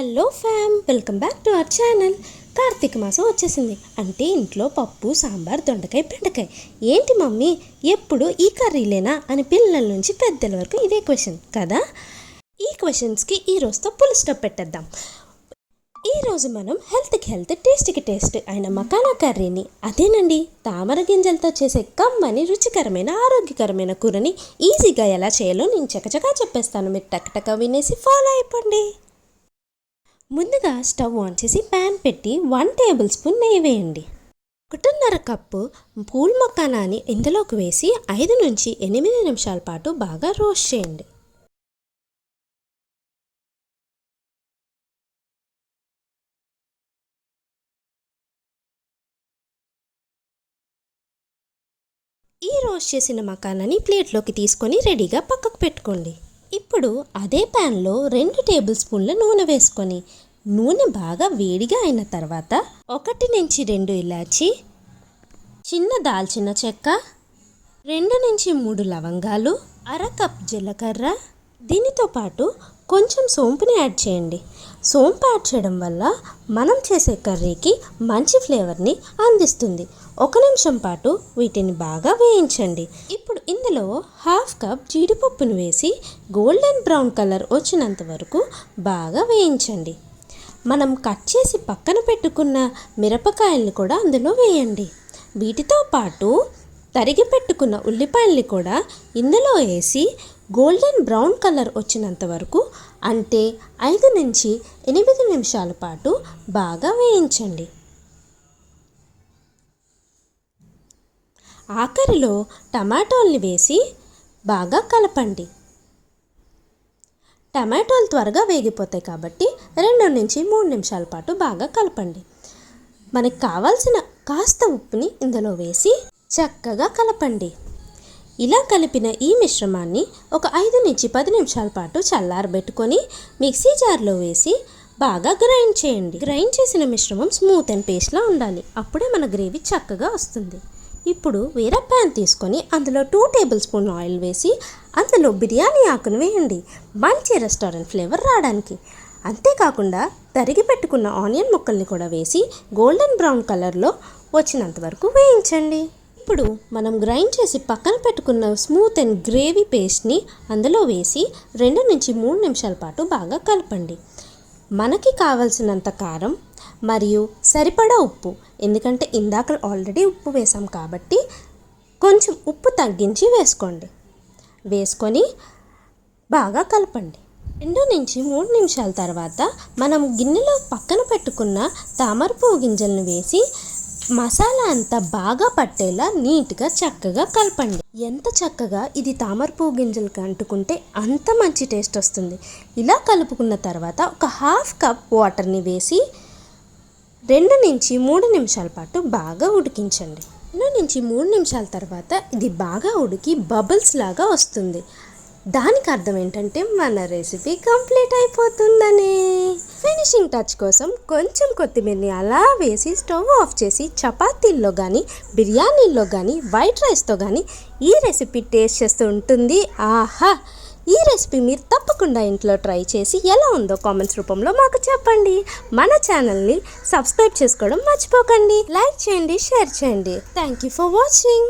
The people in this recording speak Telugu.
Hello fam, welcome back to our channel. Karthika మాసం వచ్చేసింది అంటే ఇంట్లో పప్పు, సాంబార్, దొండకాయ, బెండకాయ. ఏంటి మమ్మీ ఎప్పుడు ఈ కర్రీలేనా అని పిల్లల నుంచి పెద్దల వరకు ఇదే క్వశ్చన్ కదా. ఈ క్వశ్చన్స్కి ఈ రోజుతో ఫుల్ స్టాప్ పెట్టేద్దాం. ఈరోజు మనం హెల్త్కి హెల్త్, టేస్ట్కి టేస్ట్ అయిన మకానా కర్రీని, అదేనండి తామర గింజలతో చేసే కమ్మని రుచికరమైన ఆరోగ్యకరమైన కూరని ఈజీగా ఎలా చేయాలో నేను చకచకా చెప్పేస్తాను. మీరు టక్ వినేసి ఫాలో అయిపోండి. ముందుగా స్టవ్ ఆన్ చేసి ప్యాన్ పెట్టి 1 టేబుల్ స్పూన్ నెయ్యి వేయండి. 1.5 కప్పు పూల్ మకానాని ఇందులోకి వేసి 5 నుంచి 8 నిమిషాల పాటు బాగా రోస్ట్ చేయండి. ఈ రోస్ట్ చేసిన మకానాని ప్లేట్లోకి తీసుకొని రెడీగా పక్కకు పెట్టుకోండి. ఇప్పుడు అదే ప్యాన్లో 2 టేబుల్ స్పూన్ల నూనె వేసుకొని నూనె బాగా వేడిగా అయిన తర్వాత 1 నుంచి 2 ఇలాచి, చిన్న దాల్చిన చెక్క, 2 నుంచి 3 లవంగాలు, 1/2 కప్ జీలకర్ర, దీనితో పాటు కొంచెం సోంపుని యాడ్ చేయండి. సోంపు యాడ్ చేయడం వల్ల మనం చేసే కర్రీకి మంచి ఫ్లేవర్ని అందిస్తుంది. 1 నిమిషం పాటు వీటిని బాగా వేయించండి. ఇప్పుడు ఇందులో 1/2 కప్ జీడిపప్పును వేసి గోల్డెన్ బ్రౌన్ కలర్ వచ్చినంత వరకు బాగా వేయించండి. మనం కట్ చేసి పక్కన పెట్టుకున్న మిరపకాయల్ని కూడా అందులో వేయండి. వీటితో పాటు తరిగి పెట్టుకున్న ఉల్లిపాయల్ని కూడా ఇందులో వేసి గోల్డెన్ బ్రౌన్ కలర్ వచ్చినంత వరకు అంటే 5 నుంచి 8 నిమిషాల పాటు బాగా వేయించండి. ఆఖరిలో టమాటోల్ని వేసి బాగా కలపండి. టమాటోలు త్వరగా వేగిపోతాయి కాబట్టి 2 నుంచి 3 నిమిషాల పాటు బాగా కలపండి. మనకు కావాల్సిన కాస్త ఉప్పుని ఇందులో వేసి చక్కగా కలపండి. ఇలా కలిపిన ఈ మిశ్రమాన్ని ఒక 5 నుంచి 10 నిమిషాల పాటు చల్లారబెట్టుకొని మిక్సీ జార్లో వేసి బాగా గ్రైండ్ చేయండి. గ్రైండ్ చేసిన మిశ్రమం స్మూత్ అండ్ పేస్ట్లా ఉండాలి. అప్పుడే మన గ్రేవీ చక్కగా వస్తుంది. ఇప్పుడు వేరే ప్యాన్ తీసుకొని అందులో 2 టేబుల్ స్పూన్ ఆయిల్ వేసి అందులో బిర్యానీ ఆకును వేయండి, మంచి రెస్టారెంట్ ఫ్లేవర్ రావడానికి. అంతేకాకుండా తరిగి పెట్టుకున్న ఆనియన్ ముక్కల్ని కూడా వేసి గోల్డెన్ బ్రౌన్ కలర్లో వచ్చినంత వరకు వేయించండి. ఇప్పుడు మనం గ్రైండ్ చేసి పక్కన పెట్టుకున్న స్మూత్ అండ్ గ్రేవీ పేస్ట్ని అందులో వేసి 2 నుంచి 3 నిమిషాల పాటు బాగా కలపండి. మనకి కావలసినంత కారం మరియు సరిపడా ఉప్పు, ఎందుకంటే ఇందాక ఆల్రెడీ ఉప్పు వేసాం కాబట్టి కొంచెం ఉప్పు తగ్గించి వేసుకోండి. వేసుకొని బాగా కలపండి. 2 నుంచి 3 నిమిషాల తర్వాత మనం గిన్నెలో పక్కన పెట్టుకున్న తామరపువ్వు గింజలను వేసి మసాలా అంతా బాగా పట్టేలా నీట్గా చక్కగా కలపండి. ఎంత చక్కగా ఇది తామరపువ్వు గింజలకు అంటుకుంటే అంత మంచి టేస్ట్ వస్తుంది. ఇలా కలుపుకున్న తర్వాత ఒక 1/2 కప్ వాటర్ని వేసి 2 నుంచి 3 నిమిషాల పాటు బాగా ఉడికించండి. 2 నుంచి 3 నిమిషాల తర్వాత ఇది బాగా ఉడికి బబుల్స్ లాగా వస్తుంది. దానికి అర్థం ఏంటంటే మన రెసిపీ కంప్లీట్ అయిపోతుందని. ఫినిషింగ్ టచ్ కోసం కొంచెం కొత్తిమీరని అలా వేసి స్టవ్ ఆఫ్ చేసి చపాతీల్లో కానీ, బిర్యానీల్లో కానీ, వైట్ రైస్తో కానీ ఈ రెసిపీ టేస్ట్ చేస్తూ ఉంటుంది. ఆహా! ఈ రెసిపీ మీరు తప్పకుండా ఇంట్లో ట్రై చేసి ఎలా ఉందో కామెంట్స్ రూపంలో మాకు చెప్పండి. మన ఛానల్ని సబ్స్క్రైబ్ చేసుకోవడం మర్చిపోకండి. లైక్ చేయండి, షేర్ చేయండి. Thank you for watching.